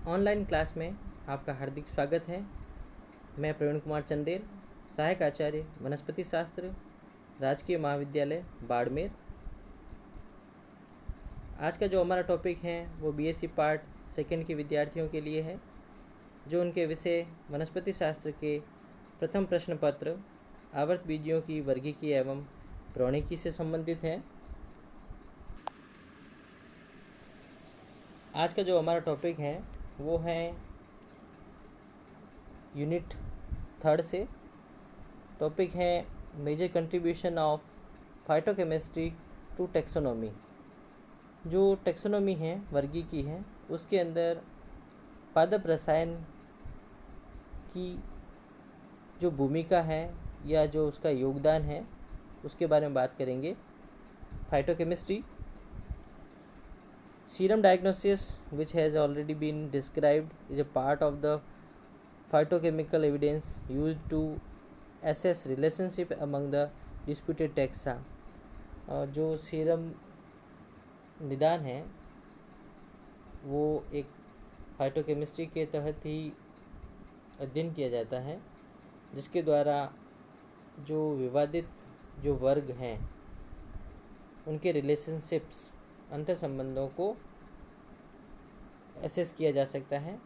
Online class में आपका हार्दिक स्वागत है। मैं प्रवीण कुमार चंदेल, सहायक आचार्य वनस्पति शास्त्र, राजकीय महाविद्यालय बाड़मेर। आज का जो हमारा टॉपिक है वो बीएससी पार्ट सेकंड के विद्यार्थियों के लिए है, जो उनके विषय वनस्पति शास्त्र के प्रथम प्रश्न पत्र आवर्त बीजियों की वर्गीकी एवं प्रौणिकी से संबंधित है। आज का जो हमारा टॉपिक है वो है यूनिट 3 से। टॉपिक है major contribution of phytochemistry to taxonomy. जो टेक्सोनोमी है, वर्गीकी है, उसके अंदर पादप रसायन की जो भूमिका है या जो उसका योगदान है उसके बारे में बात करेंगे। Phytochemistry, serum diagnosis, which has already been described, is a part of the phytochemical evidence used to assess relationship among the disputed taxa। जो सीरम निदान है वो एक फाइटोकेमिस्ट्री के तहत ही अध्ययन किया जाता है, जिसके द्वारा जो विवादित जो वर्ग हैं उनके रिलेशनशिप्स, अंतर संबंधों को एसेस किया जा सकता है,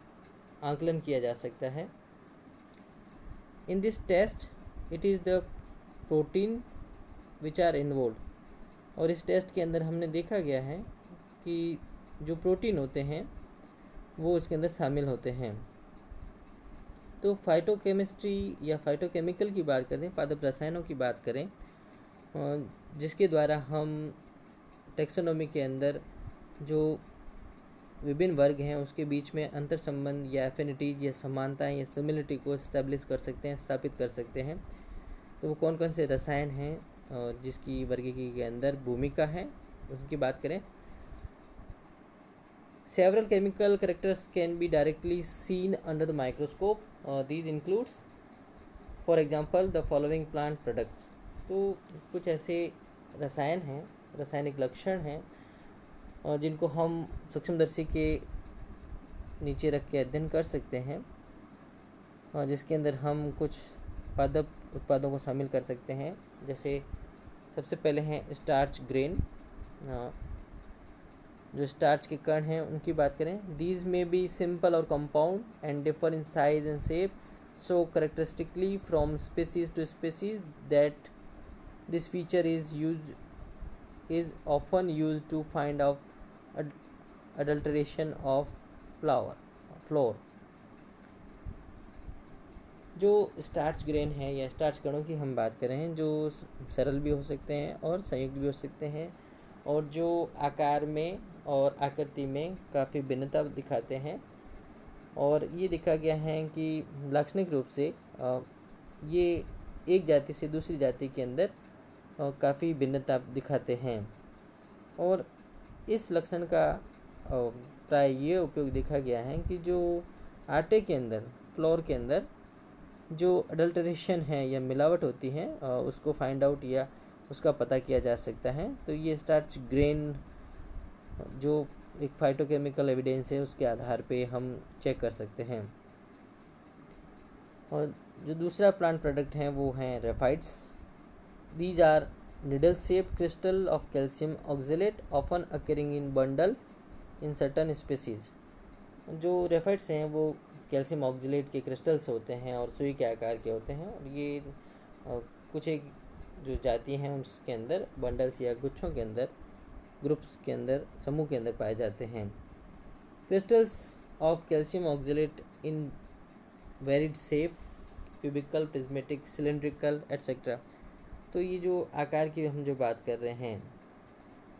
आंकलन किया जा सकता है। In this test it is the protein which are involve. और इस टेस्ट के अंदर हमने देखा गया है कि जो प्रोटीन होते हैं वो इसके अंदर शामिल होते हैं। तो फाइटोकेमिस्ट्री या फाइटोकेमिकल की बात करें, पादप रसायनों की बात करें, जिसके द्वारा हम टेक्सोनोमी के अंदर जो विभिन्न वर्ग हैं उसके बीच में अंतर संबंध या एफिनिटीज या समानताएं या सिमिलरिटी को इस्टेब्लिश कर सकते हैं, स्थापित कर सकते हैं। तो वो कौन कौन से रसायन हैं जिसकी वर्गीकी के अंदर भूमिका है, उसकी बात करें। Several chemical characters can be directly seen under the microscope. These includes for example the following plant products. तो कुछ ऐसे रसायन हैं, रासायनिक लक्षण हैं और जिनको हम सूक्ष्मदर्शी के नीचे रख के अध्ययन कर सकते हैं, और जिसके अंदर हम कुछ पादप उत्पादों को शामिल कर सकते हैं। जैसे सबसे पहले हैं स्टार्च ग्रेन। जो स्टार्च के कण हैं उनकी बात करें। These may be simple or compound and differ in size and shape so characteristically from species to species that this feature is often used to find out adulteration of flour। जो starch grain है या starch कणों की हम बात करें, जो सरल भी हो सकते हैं और संयुक्त भी हो सकते हैं, और जो आकार में और आकृति में काफ़ी भिन्नता दिखाते हैं। और ये देखा गया है कि लाक्षणिक रूप से ये एक जाति से दूसरी जाति के अंदर काफ़ी भिन्नता दिखाते हैं। और इस लक्षण का प्राय ये उपयोग देखा गया है कि जो आटे के अंदर, फ्लोर के अंदर जो अडल्टरेशन है या मिलावट होती है उसको फाइंड आउट या उसका पता किया जा सकता है। तो ये स्टार्च ग्रेन जो एक फाइटोकेमिकल एविडेंस है उसके आधार पे हम चेक कर सकते हैं। और जो दूसरा प्लांट प्रोडक्ट है वो हैं रेफाइट्स। These are needle-shaped crystal of calcium oxalate often occurring in bundles in certain species। जो रेफाइट्स हैं वो कैल्शियम ऑक्जेलेट के क्रिस्टल्स होते हैं और सुई के आकार के होते हैं, और ये कुछ एक जो जाति हैं उसके अंदर बंडल्स या गुच्छों के अंदर, ग्रुप्स के अंदर, समूह के अंदर पाए जाते हैं। Crystals of calcium oxalate in varied shape, cubical, prismatic, cylindrical etcetera. तो ये जो आकार की हम जो बात कर रहे हैं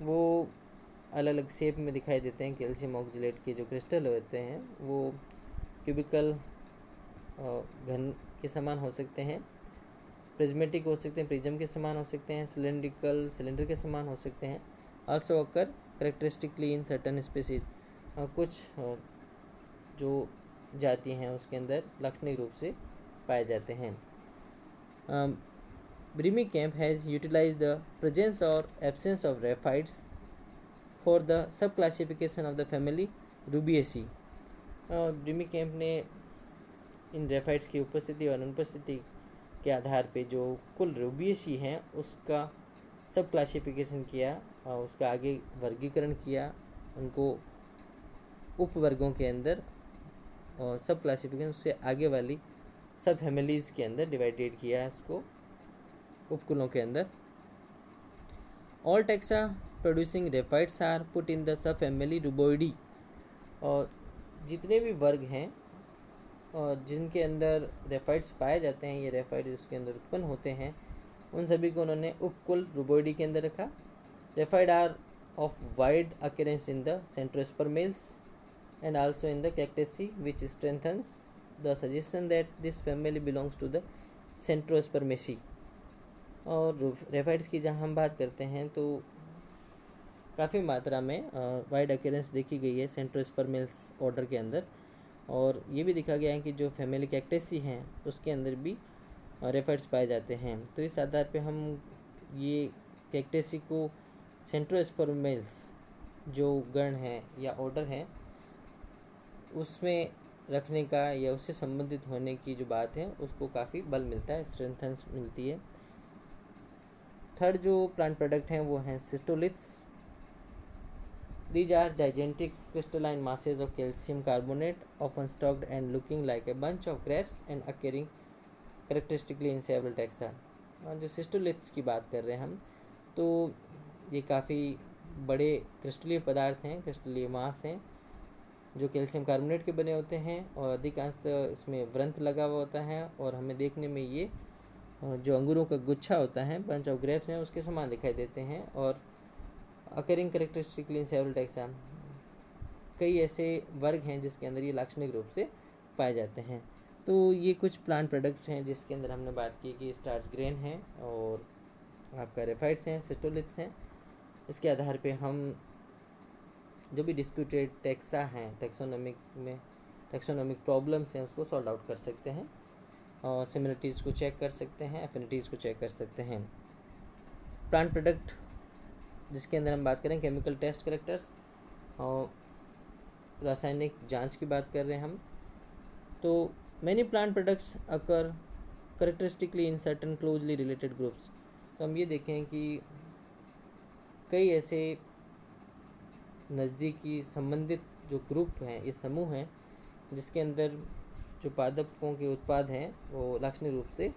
वो अलग अलग शेप में दिखाई देते हैं। कैल्शियम ऑक्जेलेट के जो क्रिस्टल होते हैं वो क्यूबिकल घन के समान हो सकते हैं, प्रिज्मेटिक हो सकते हैं, प्रिज्म के समान हो सकते हैं, सिलेंड्रिकल सिलेंडर के समान हो सकते हैं। Also occur करेक्टरिस्टिकली in certain species. कुछ जो जाति हैं उसके अंदर लाक्षणिक रूप से पाए जाते हैं। Brimicamp has utilized the presence or absence of raphides for the subclassification of the family Rubiaceae। Bremekamp ने इन रेफाइट्स की उपस्थिति और अनुपस्थिति के आधार पे जो कुल रूबियेसी हैं उसका सब क्लासिफिकेशन किया और उसका आगे वर्गीकरण किया, उनको उप वर्गों के अंदर और सब क्लासिफिकेशन उससे आगे वाली सब फैमिलीज़ के अंदर डिवाइडेड किया है इसको उपकुलों के अंदर। All taxa producing raphides are put in the subfamily फैमिली रूबोइडी, और जितने भी वर्ग हैं और जिनके अंदर रेफाइट्स पाए जाते हैं, ये रेफाइट जिसके अंदर उत्पन्न होते हैं, उन सभी को उन्होंने उपकुल रूबोइडी के अंदर रखा। Raphides are of wide occurrence in the Centrospermales and also in the cactaceae, which strengthens the suggestion that this family belongs to the Centrospermaceae। और रेफाइट्स की जहाँ हम बात करते हैं तो काफ़ी मात्रा में वाइड अकेरेंस देखी गई है सेंट्रोस्पर्मेल्स ऑर्डर के अंदर, और ये भी देखा गया है कि जो फैमिली कैक्टेसी हैं उसके अंदर भी रेफाइट्स पाए जाते हैं। तो इस आधार पे हम ये कैक्टेसी को सेंट्रोस्पर्मेल्स जो गण हैं या ऑर्डर हैं उसमें रखने का या उससे संबंधित होने की जो बात है उसको काफ़ी बल मिलता है, स्ट्रेंथन्स मिलती है। थर्ड जो प्लांट प्रोडक्ट हैं वो हैं cystoliths. These are gigantic crystalline masses of calcium carbonate often stalked and looking like a bunch of grapes and occurring characteristically in several taxa. जो सिस्टोलिथ्स की बात कर रहे हैं हम, तो ये काफ़ी बड़े क्रिस्टलीय पदार्थ हैं, क्रिस्टलीय मास हैं जो कैल्शियम कार्बोनेट के बने होते हैं, और अधिकांश इसमें व्रंत लगा हुआ होता है, और हमें देखने में ये जो अंगूरों का गुच्छा होता है, बंच ऑफ ग्रेप्स हैं, उसके समान दिखाई देते हैं। और occurring characteristically in several taxa, कई ऐसे वर्ग हैं जिसके अंदर ये लाक्षणिक रूप से पाए जाते हैं। तो ये कुछ प्लांट प्रोडक्ट्स हैं जिसके अंदर हमने बात की कि स्टार्च ग्रेन है और आपका रेफाइट्स हैं, सिस्टोलिथ्स हैं। इसके आधार पे हम जो भी डिस्प्यूटेड टेक्सा हैं, टेक्सोनोमिक प्रॉब्लम्स हैं, उसको सॉल्व आउट कर सकते हैं और सिमिलरिटीज़ को चेक कर सकते हैं, एफिनिटीज़ को चेक कर सकते हैं। प्लांट प्रोडक्ट जिसके अंदर हम बात करें केमिकल टेस्ट कैरेक्टर्स और रासायनिक जांच की बात कर रहे हैं हम, तो many plant products occur करेक्टरिस्टिकली in certain closely related groups. तो हम ये देखें कि कई ऐसे नज़दीकी संबंधित जो ग्रुप हैं, ये समूह हैं, जिसके अंदर जो पादपों के उत्पाद हैं वो लाक्षणिक रूप से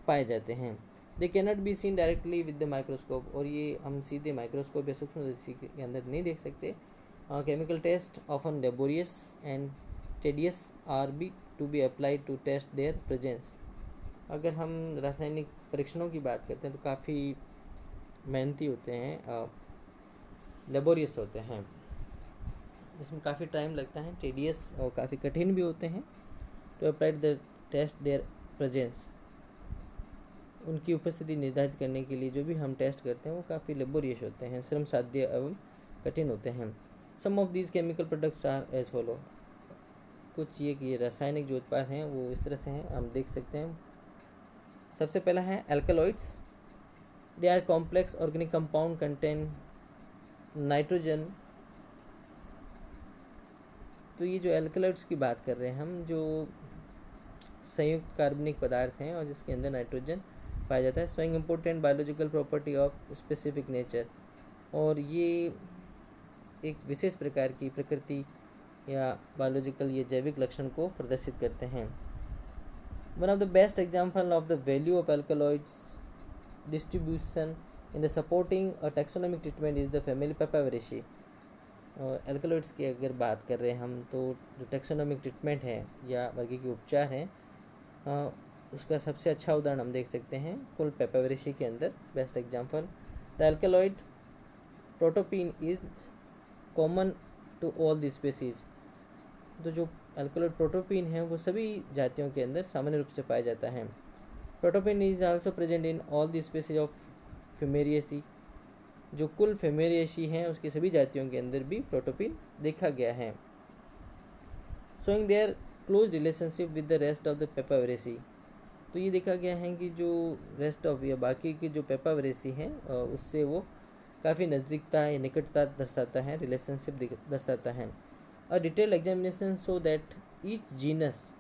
पाए जाते हैं। They cannot be seen directly with the microscope, और ये हम सीधे माइक्रोस्कोप या सूक्ष्मदर्शी के अंदर नहीं देख सकते। Chemical test often laborious and tedious are be to be applied to test their presence. अगर हम रासायनिक परीक्षणों की बात करते हैं तो काफ़ी मेहनती होते हैं, लेबोरियस होते हैं, जिसमें काफ़ी टाइम लगता है, टेडियस और काफ़ी कठिन भी होते हैं। To applied the test their presence, उनकी उपस्थिति निर्धारित करने के लिए जो भी हम टेस्ट करते हैं वो काफ़ी लेबोरियस होते हैं, श्रम साध्य एवं कठिन होते हैं। Some of these chemical products are as follows. कुछ ये रासायनिक जो उत्पाद हैं वो इस तरह से हैं, हम देख सकते हैं। सबसे पहला है alkaloids. They are complex organic compound contain nitrogen. तो ये जो एल्कलॉइड्स की बात कर रहे हैं हम, जो संयुक्त कार्बनिक पदार्थ हैं और जिसके अंदर नाइट्रोजन पाया जाता है, showing important biological property of specific nature, और ये एक विशेष प्रकार की प्रकृति या बायोलॉजिकल या जैविक लक्षण को प्रदर्शित करते हैं। One of the best example of the value of alkaloids distribution in the supporting a taxonomic treatment is the family Papaveraceae. और एल्कलॉइड्स की अगर बात कर रहे हैं हम, तो जो टैक्सोनॉमिक ट्रीटमेंट है या वर्गीय उपचार है, उसका सबसे अच्छा उदाहरण हम देख सकते हैं कुल पेपावरेसी के अंदर। Best example, the alkaloid protopine is common to all the species. तो जो एल्कलॉइड प्रोटोपीन है वो सभी जातियों के अंदर सामान्य रूप से पाया जाता है। Protopine is also present in all the species of Fumariaceae. जो कुल फ्यूमेरिएसी हैं उसकी सभी जातियों के अंदर भी प्रोटोपीन देखा गया है। Showing their close relationship with the rest of the Papaveraceae. तो ये देखा गया है कि जो रेस्ट ऑफ या बाकी की जो पेपावरेसी हैं उससे वो काफ़ी नज़दीकता या निकटता दर्शाता है, रिलेशनशिप दर्शाता है। A detailed examination show that each genus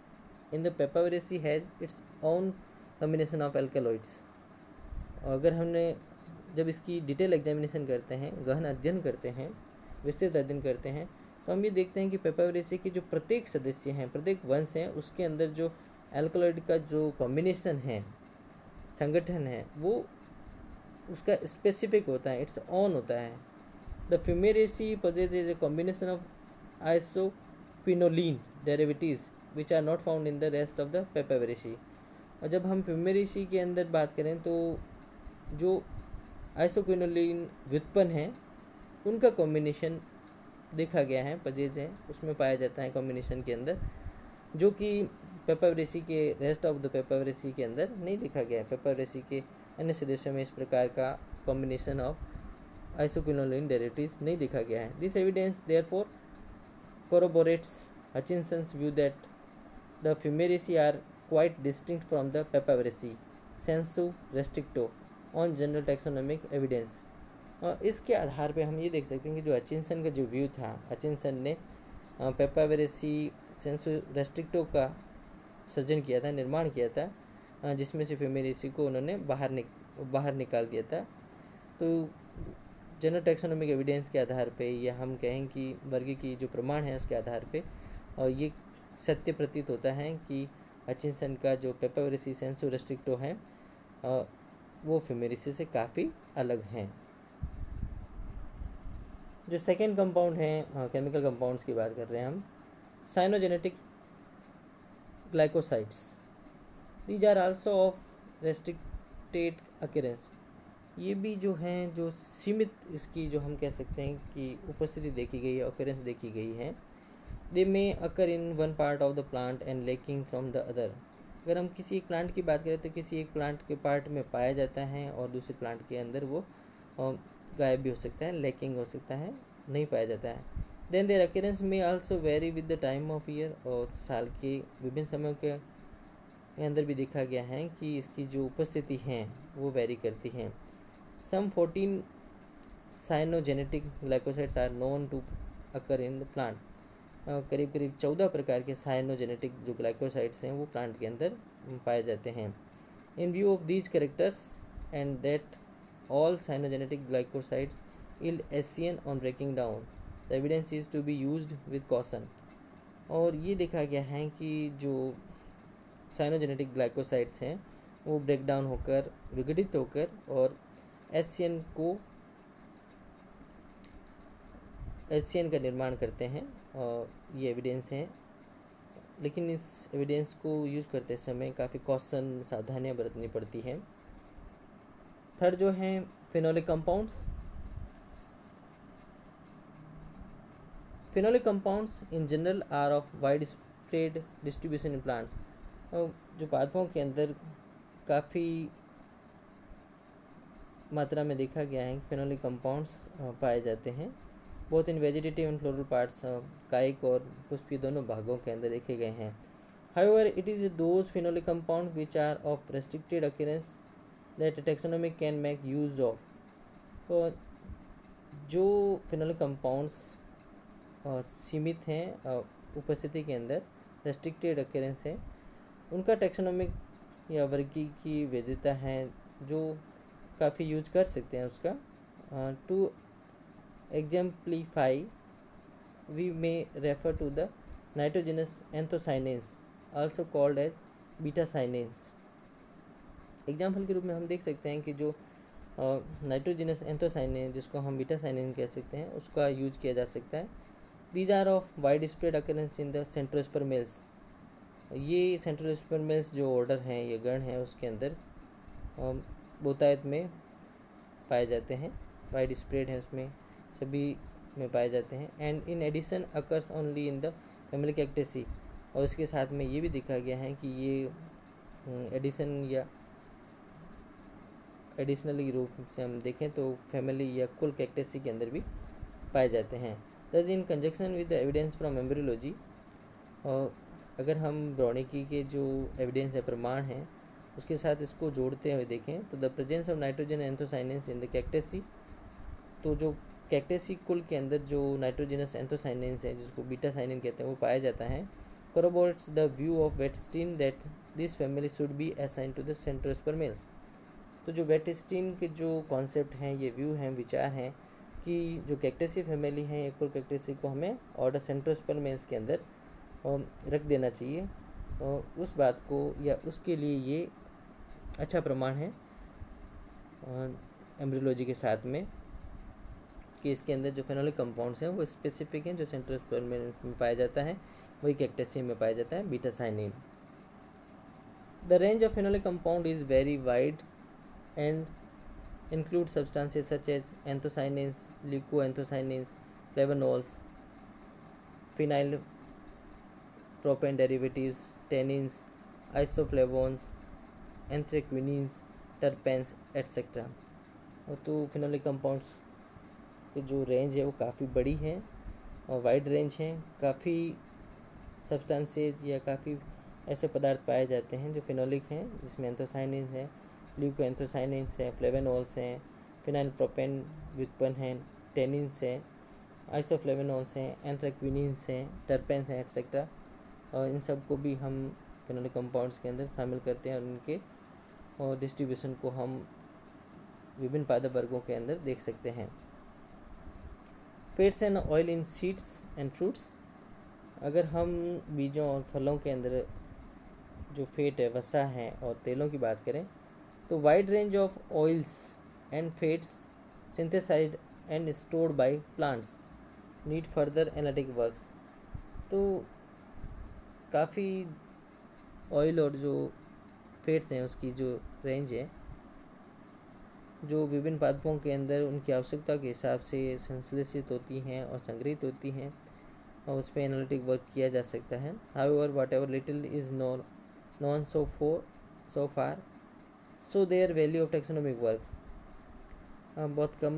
in the Papaver has its own combination of alkaloids. अगर हमने जब इसकी डिटेल एग्जामिनेशन करते हैं, गहन अध्ययन करते हैं, विस्तृत अध्ययन करते हैं, तो हम ये देखते हैं कि पेपावरेसी के जो प्रत्येक सदस्य हैं, प्रत्येक वंश हैं, उसके अंदर जो एल्कलॉइड का जो कॉम्बिनेशन है, संगठन है, वो उसका स्पेसिफिक होता है, इट्स ऑन होता है. The Fumariaceae possesses a combination of isoquinoline derivatives which are not found in the rest of the Papaver. और जब हम फ्यूमेरेसी के अंदर बात करें तो जो आइसोक्विनोलिन व्युत्पन्न हैं उनका कॉम्बिनेशन देखा गया है, पजेज है, उसमें पाया जाता है कॉम्बिनेशन के अंदर, जो कि पेपावरेसी के रेस्ट ऑफ द पेपावरेसी के अंदर नहीं देखा गया है. पेपावरेसी के अन्य सदस्यों में इस प्रकार का कॉम्बिनेशन ऑफ आइसोक्विनोलिन डेरिवेटिव्स नहीं देखा गया है. This evidence therefore corroborates Hutchinson's view that the Fumaraceae are quite distinct from the Papaver sensu restricto on general taxonomic evidence. और इसके आधार पे हम ये देख सकते हैं कि जो हचिंसन का जो व्यू था, हचिंसन ने पेपावेरेसी सेंसु रेस्ट्रिक्टो का सृजन किया था, निर्माण किया था, जिसमें से फ्यूमेरेसी को उन्होंने बाहर निकाल दिया था. तो जनरल टैक्सोनॉमिक एविडेंस के आधार पे या हम कहें कि वर्गीय की जो प्रमाण है उसके आधार पे और ये सत्य प्रतीत होता है कि हचिंसन का जो पेपावेरेसी सेंसु रेस्ट्रिक्टो है वो फ्यूमेरेसी से काफ़ी अलग हैं. जो सेकेंड कंपाउंड है, केमिकल कंपाउंड्स की बात कर रहे हैं हम, cyanogenetic glycosides. These are also of restricted occurrence. ये भी जो हैं, जो सीमित इसकी जो हम कह सकते हैं कि उपस्थिति देखी गई है, ऑकरेंस देखी गई है. They may occur in one part of the plant and lacking from the other. अगर हम किसी एक प्लांट की बात करें तो किसी एक प्लांट के पार्ट में पाया जाता है और दूसरे प्लांट के अंदर वो गायब भी हो सकता है, लैकिंग हो सकता है, नहीं पाया जाता है. देन देयर अकेरेंस में also very with the time of year. और साल के विभिन्न समयों के अंदर भी देखा गया है कि इसकी जो उपस्थिति हैं वो वेरी करती हैं. Some 14 cyanogenetic glycosides are known to occur in the plant. करीब 14 प्रकार के साइनोजेनेटिक जो ग्लाइकोसाइड्स हैं वो प्लांट के अंदर पाए जाते हैं. इन view of these characters and that all cyanogenetic glycosides yield HCN on breaking down, the evidence is to be used with caution. और ये देखा गया है कि जो साइनोजेनेटिक ग्लाइकोसाइड्स हैं वो ब्रेक डाउन होकर, विघटित होकर और HCN का निर्माण करते हैं. और ये एविडेंस हैं, लेकिन इस एविडेंस को यूज़ करते समय काफ़ी कॉशन, सावधानियाँ बरतनी पड़ती हैं. थर्ड जो हैं phenolic compounds. Phenolic compounds in general R of wide spread distribution in plants. और जो पादपों के अंदर काफ़ी मात्रा में देखा गया है कि फिनोलिक कंपाउंड्स पाए जाते हैं, both in vegetative and floral parts, कायिक और पुष्पीय दोनों भागों के अंदर देखे गए हैं. However it is those phenolic compound which are of restricted occurrence that taxonomy can make use of. तो जो फिनोलिक कंपाउंड्स सीमित हैं उपस्थिति के अंदर, रेस्ट्रिक्टेड अकेरेंस है, उनका टैक्सोनॉमिक या वर्गीय की वैधता है जो काफ़ी यूज कर सकते हैं उसका. To exemplify we may refer to the nitrogenous anthocyanins also called as beta cyanins. Example के रूप में हम देख सकते हैं कि जो नाइट्रोजनस एंथोसाइनेंस, जिसको हम बीटा साइनेंस कह सकते हैं, उसका यूज किया जा सकता है. These are of wide spread occurrence in the Centrospermales. ये सेंट्रोस्पर्मेल्स जो ऑर्डर हैं, ये गण हैं, उसके अंदर बहुतायत में पाए जाते हैं, वाइड स्प्रेड है, उसमें सभी में पाए जाते हैं. And in addition occurs only in the family Cactaceae. और इसके साथ में ये भी देखा गया है कि ये एडिशन या एडिशनली रूप से हम देखें तो फैमिली या कुल कैक्टेसी के अंदर भी पाए जाते हैं. दस इन conjunction with the evidence from embryology. और अगर हम ब्रोनिकी के जो एविडेंस है, प्रमाण हैं, उसके साथ इसको जोड़ते हुए देखें तो the presence of nitrogen anthocyanins in the Cactaceae, तो जो कैक्टेसी कुल के अंदर जो नाइट्रोजिनस एंथोसाइनिन्स है, जिसको बीटा साइनिन कहते हैं, वो पाया जाता है, corroborates the view of Wettstein that this family should be assigned to the Centrospermales। तो जो वेटस्टीन के जो कॉन्सेप्ट हैं, ये व्यू हैं, विचार हैं कि जो कैक्टेसी फैमिली है, एक कैक्टेसी को हमें ऑर्डर सेंट्रोस्पर्मेंस के अंदर रख देना चाहिए। और उस बात को या उसके लिए ये अच्छा प्रमाण है एम्ब्रियोलॉजी के साथ में कि इसके अंदर जो फेनोलिक कंपाउंड्स हैं वो स्पेसिफिक हैं, जो सेंट्रोस्पर्मेंस में पाया जाता है वही कैक्टेसी में पाया जाता है, beta cyanin. The range of phenolic compound is very wide and include substances such as anthocyanins, leucoanthocyanins, flavonols, phenyl propane derivatives, tannins, isoflavones, anthraquinins, terpenes etc। तो फिनोलिक कंपाउंड्स की जो रेंज है वो काफ़ी बड़ी है और वाइड रेंज है। काफ़ी सब्सटेंसेज या काफ़ी ऐसे पदार्थ पाए जाते हैं जो फिनोलिक हैं, जिसमें एंथोसाइनिन है, ल्यूकोएंथोसाइनिन्स हैं, फ्लेवेनॉल्स हैं, फिनाइल प्रोपेन व्युत्पन्न हैं, टेनिन्स हैं, आइसोफ्लेवेनॉल्स हैं, एंथ्रेक्विनिन्स हैं, टर्पेंस हैं एक्सेट्रा। और इन सब को भी हम फिनोलिक कंपाउंड्स के अंदर शामिल करते हैं और उनके और डिस्ट्रीब्यूशन को हम विभिन्न पादप वर्गों के अंदर देख सकते हैं। Fats and oil in seeds and fruits. अगर हम बीजों और फलों के अंदर जो फैट है, वसा है और तेलों की बात करें तो wide range of oils and fats synthesized and stored by plants need further analytic works. तो काफ़ी ऑयल और जो फैट्स हैं उसकी जो रेंज है, जो विभिन्न पादपों के अंदर उनकी आवश्यकता के हिसाब से संश्लेषित होती हैं और संग्रहित होती हैं और उस पर एनालिटिक वर्क किया जा सकता है। However what ever little is non so far so their value of taxonomic work. बहुत कम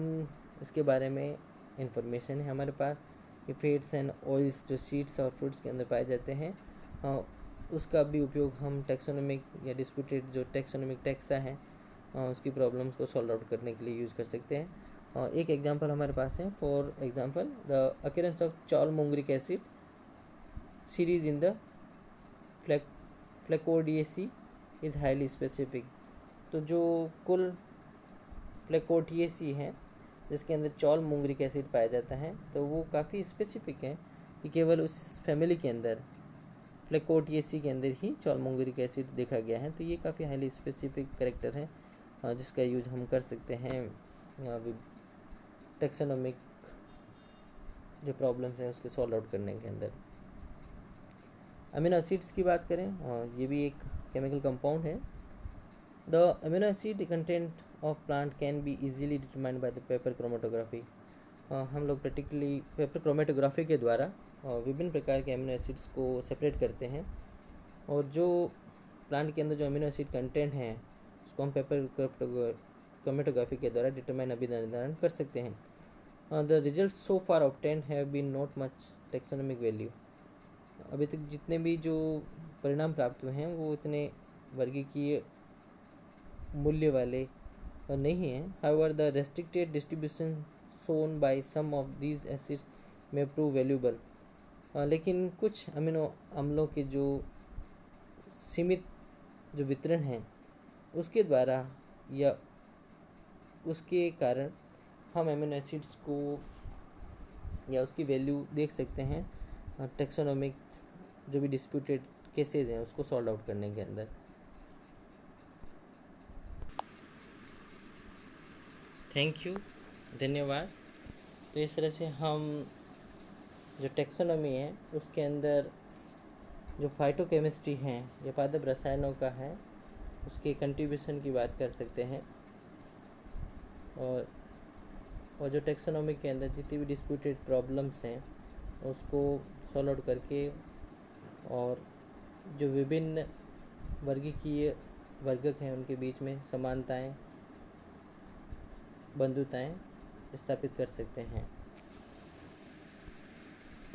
इसके बारे में इंफॉर्मेशन है हमारे पास कि फैट्स एंड ऑयल्स जो सीड्स और फ्रूट्स के अंदर पाए जाते हैं, उसका भी उपयोग हम टेक्सोनोमिक या डिस्प्यूटेड जो टेक्सोनोमिक टेक्सा है उसकी प्रॉब्लम्स को सॉल्व आउट करने के लिए यूज़ कर सकते हैं। एक एग्जांपल हमारे पास है, for example the occurrence of chaulmoogric acid series in the Flacourtiaceae is highly specific. तो जो कुल फ्लैकोडिएसी है जिसके अंदर चॉलमोंगरिक एसिड पाया जाता है, तो वो काफ़ी स्पेसिफिक है कि केवल उस फैमिली के अंदर फ्लैकोडिएसी के अंदर ही चॉलमोंगरिक एसिड देखा गया है। तो ये काफ़ी हाईली स्पेसिफिक कैरेक्टर है जिसका यूज हम कर सकते हैं टेक्सोनोमिक जो प्रॉब्लम्स हैं उसके सॉल्व आउट करने के अंदर। अमीनो एसिड्स की बात करें, ये भी एक केमिकल कंपाउंड है। The amino acid content of plant can be easily determined by the paper chromatography. हम लोग प्रैक्टिकली पेपर क्रोमेटोग्राफी के द्वारा विभिन्न प्रकार के अमीनो एसिड्स को सेपरेट करते हैं और जो प्लांट के अंदर जो अमीनो एसिड कंटेंट हैं उसको हम पेपर क्रोमेटोग्राफी के द्वारा डिटरमाइन निर्धारण कर सकते हैं। The result so far obtained have been not much taxonomic value. अभी तक जितने भी जो परिणाम प्राप्त हुए हैं वो इतने वर्गीकीय मूल्य वाले नहीं हैं। However the restricted distribution shown by some of these acids may prove valuable. लेकिन कुछ अमीनो अम्लों के जो सीमित जो वितरण हैं उसके द्वारा या उसके कारण हम अमीनो एसिड्स को या उसकी वैल्यू देख सकते हैं टेक्सोनोमिक जो भी डिस्प्यूटेड केसेस हैं उसको सॉल्व आउट करने के अंदर। थैंक यू, धन्यवाद। तो इस तरह से हम जो टेक्सोनोमी है उसके अंदर जो फाइटोकेमिस्ट्री है या पादप रसायनों का है उसके कंट्रीब्यूशन की बात कर सकते हैं और जो टेक्सोनोमी के अंदर जितनी भी डिस्प्यूटेड प्रॉब्लम्स हैं उसको सॉल्व आउट करके और जो विभिन्न वर्गीकीय वर्गक हैं उनके बीच में समानताएं बंधुताएं स्थापित कर सकते हैं।